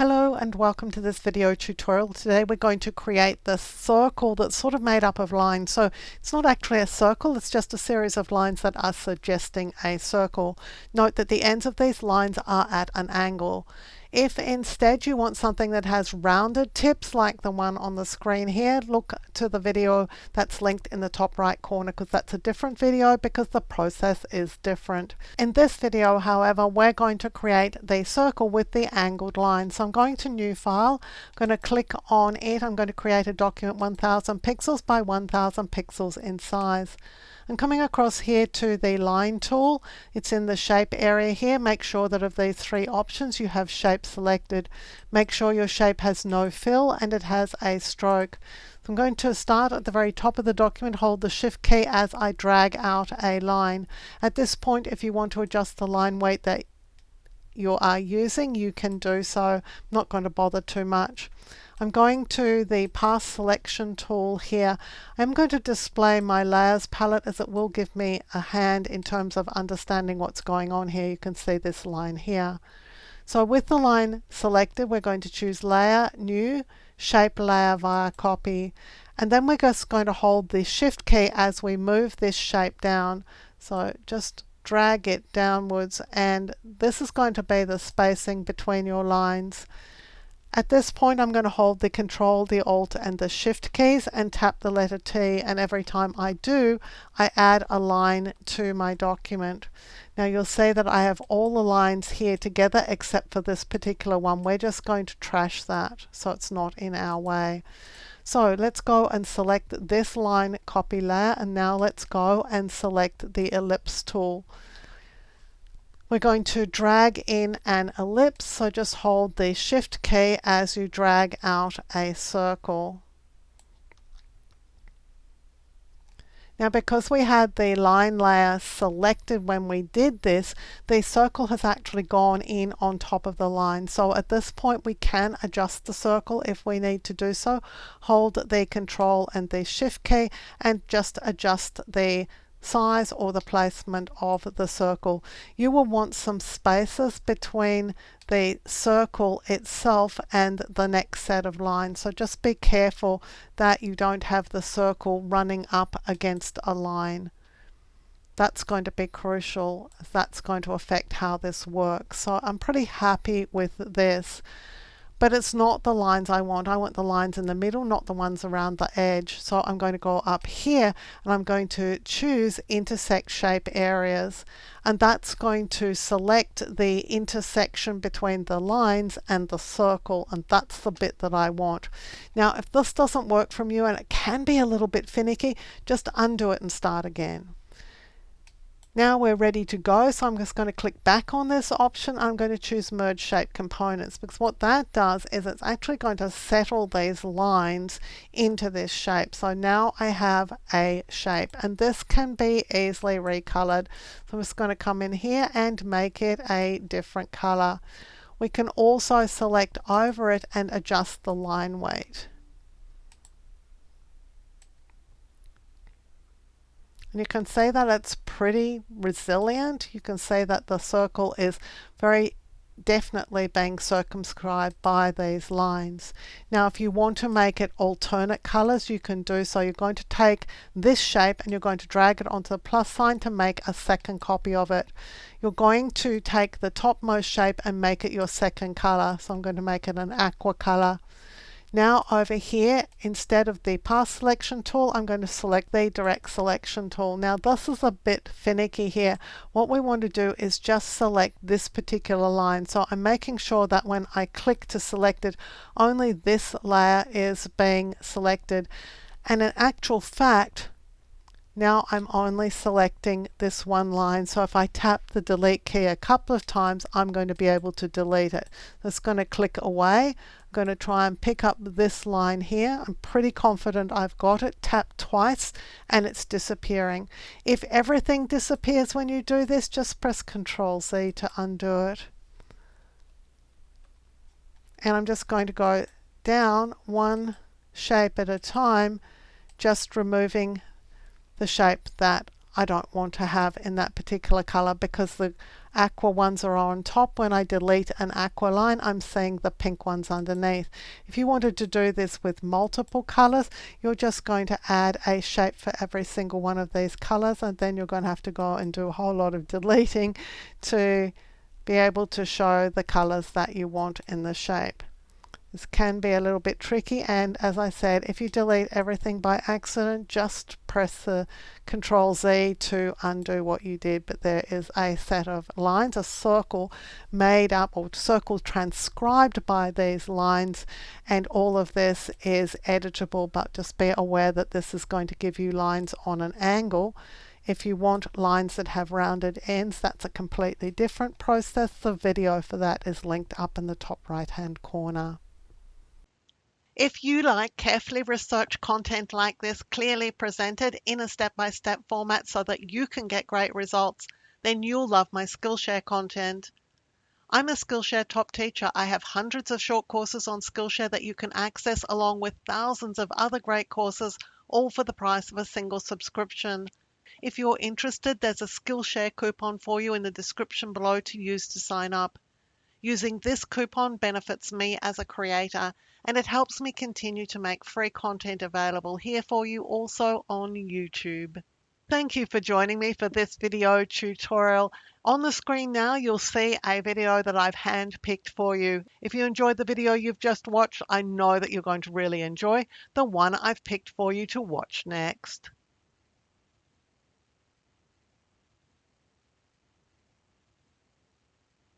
Hello and welcome to this video tutorial. Today we're going to create this circle that's sort of made up of lines. So it's not actually a circle, it's just a series of lines that are suggesting a circle. Note that the ends of these lines are at an angle. If instead you want something that has rounded tips like the one on the screen here, look to the video that's linked in the top right corner because that's a different video because the process is different. In this video, however, we're going to create the circle with the angled line. So I'm going to New File, I'm going to click on it, I'm going to create a document 1000 pixels by 1000 pixels in size. I'm coming across here to the line tool. It's in the shape area here. Make sure that of these three options you have shape selected. Make sure your shape has no fill and it has a stroke. So I'm going to start at the very top of the document, hold the Shift key as I drag out a line. At this point, if you want to adjust the line weight that you are using, you can do so. I'm not going to bother too much. I'm going to the Path Selection tool here. I'm going to display my layers palette as it will give me a hand in terms of understanding what's going on here. You can see this line here. So with the line selected, we're going to choose Layer, New, Shape Layer via Copy. And then we're just going to hold the Shift key as we move this shape down. So just drag it downwards, and this is going to be the spacing between your lines. At this point, I'm going to hold the Control, the Alt and the Shift keys and tap the letter T, and every time I do, I add a line to my document. Now you'll see that I have all the lines here together except for this particular one. We're just going to trash that so it's not in our way. So let's go and select this line copy layer, and now let's go and select the ellipse tool. We're going to drag in an ellipse, so just hold the Shift key as you drag out a circle. Now because we had the line layer selected when we did this, the circle has actually gone in on top of the line. So at this point we can adjust the circle if we need to do so. Hold the Control and the Shift key and just adjust the size or the placement of the circle. You will want some spaces between the circle itself and the next set of lines, so just be careful that you don't have the circle running up against a line. That's going to be crucial. That's going to affect how this works. So I'm pretty happy with this. But it's not the lines I want. I want the lines in the middle, not the ones around the edge. So I'm going to go up here and I'm going to choose Intersect Shape Areas. And that's going to select the intersection between the lines and the circle. And that's the bit that I want. Now, if this doesn't work from you, and it can be a little bit finicky, just undo it and start again. Now we're ready to go, so I'm just going to click back on this option. I'm going to choose Merge Shape Components, because what that does is it's actually going to settle these lines into this shape. So now I have a shape, and this can be easily recolored. So I'm just going to come in here and make it a different color. We can also select over it and adjust the line weight. And you can see that it's pretty resilient. You can see that the circle is very definitely being circumscribed by these lines. Now if you want to make it alternate colors, you can do so. You're going to take this shape and you're going to drag it onto the plus sign to make a second copy of it. You're going to take the topmost shape and make it your second color. So I'm going to make it an aqua color. Now over here, instead of the Path Selection tool, I'm going to select the Direct Selection tool. Now this is a bit finicky here. What we want to do is just select this particular line. So I'm making sure that when I click to select it, only this layer is being selected. And in actual fact, now I'm only selecting this one line. So if I tap the delete key a couple of times, I'm going to be able to delete it. It's going to click away. I'm going to try and pick up this line here. I'm pretty confident I've got it. Tap twice and it's disappearing. If everything disappears when you do this, just press Ctrl Z to undo it. And I'm just going to go down one shape at a time, just removing the shape that I don't want to have in that particular color because the aqua ones are on top. When I delete an aqua line, I'm seeing the pink ones underneath. If you wanted to do this with multiple colors, you're just going to add a shape for every single one of these colors, and then you're going to have to go and do a whole lot of deleting to be able to show the colors that you want in the shape. This can be a little bit tricky, and as I said, if you delete everything by accident, just press the Control Z to undo what you did. But there is a set of lines, a circle made up, or circle transcribed by these lines, and all of this is editable, but just be aware that this is going to give you lines on an angle. If you want lines that have rounded ends, that's a completely different process. The video for that is linked up in the top right hand corner. If you like carefully researched content like this, clearly presented in a step-by-step format so that you can get great results, then you'll love my Skillshare content. I'm a Skillshare top teacher. I have hundreds of short courses on Skillshare that you can access, along with thousands of other great courses, all for the price of a single subscription. If you're interested, there's a Skillshare coupon for you in the description below to use to sign up. Using this coupon benefits me as a creator, and it helps me continue to make free content available here for you also on YouTube. Thank you for joining me for this video tutorial. On the screen now, you'll see a video that I've hand-picked for you. If you enjoyed the video you've just watched, I know that you're going to really enjoy the one I've picked for you to watch next.